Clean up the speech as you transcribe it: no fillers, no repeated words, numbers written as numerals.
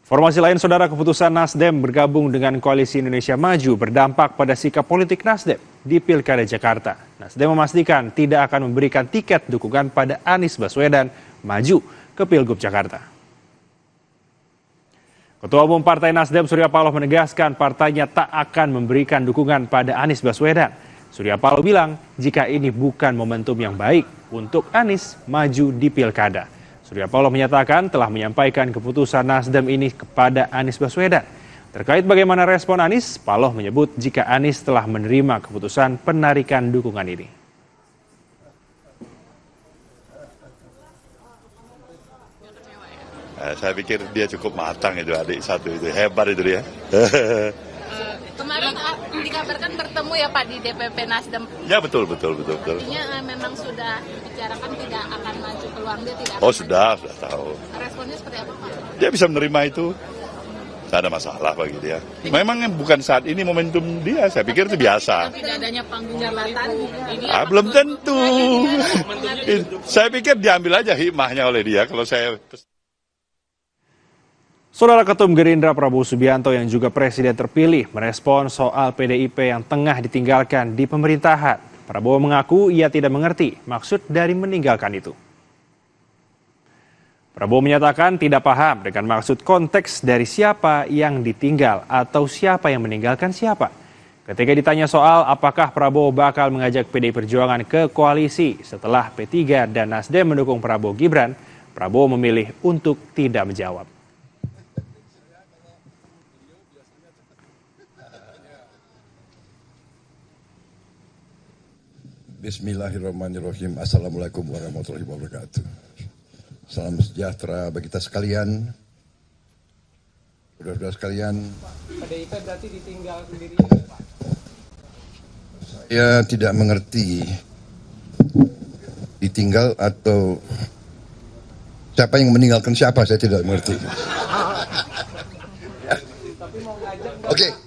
Informasi lain, saudara, keputusan Nasdem bergabung dengan Koalisi Indonesia Maju berdampak pada sikap politik Nasdem di Pilkada Jakarta. Nasdem memastikan tidak akan memberikan tiket dukungan pada Anies Baswedan maju ke Pilgub Jakarta. Ketua Umum Partai Nasdem Surya Paloh menegaskan partainya tak akan memberikan dukungan pada Anies Baswedan. Surya Paloh bilang jika ini bukan momentum yang baik untuk Anies maju di Pilkada. Surya Paloh menyatakan telah menyampaikan keputusan Nasdem ini kepada Anies Baswedan. Terkait bagaimana respon Anies, Paloh menyebut jika Anies telah menerima keputusan penarikan dukungan ini. Saya pikir dia cukup matang itu, adik satu itu, hebat itu dia. Kemarin dikabarkan bertemu ya Pak di DPP Nasdem. Ya betul. Artinya memang sudah dibicarakan tidak akan maju peluang dia tidak. Oh sudah tahu. Responnya seperti apa Pak? Dia bisa menerima itu. Tidak ada masalah bagi dia. Memang bukan saat ini momentum dia, saya pikir itu biasa. Tidak adanya panggung jabatan ini. Belum tentu. Saya pikir diambil aja hikmahnya oleh dia kalau saya. Saudara Ketum Gerindra Prabowo Subianto yang juga Presiden terpilih merespon soal PDIP yang tengah ditinggalkan di pemerintahan. Prabowo mengaku ia tidak mengerti maksud dari meninggalkan itu. Prabowo menyatakan tidak paham dengan maksud konteks dari siapa yang ditinggal atau siapa yang meninggalkan siapa. Ketika ditanya soal apakah Prabowo bakal mengajak PDI Perjuangan ke koalisi setelah P3 dan Nasdem mendukung Prabowo Gibran, Prabowo memilih untuk tidak menjawab. Bismillahirrahmanirrahim. Assalamualaikum warahmatullahi wabarakatuh. Salam sejahtera bagi kita sekalian. Saudara-saudara sekalian. PDIP berarti ditinggal sendiri, Pak? Saya tidak mengerti ditinggal atau siapa yang meninggalkan siapa, saya tidak mengerti. Tapi mau ngajak. Oke.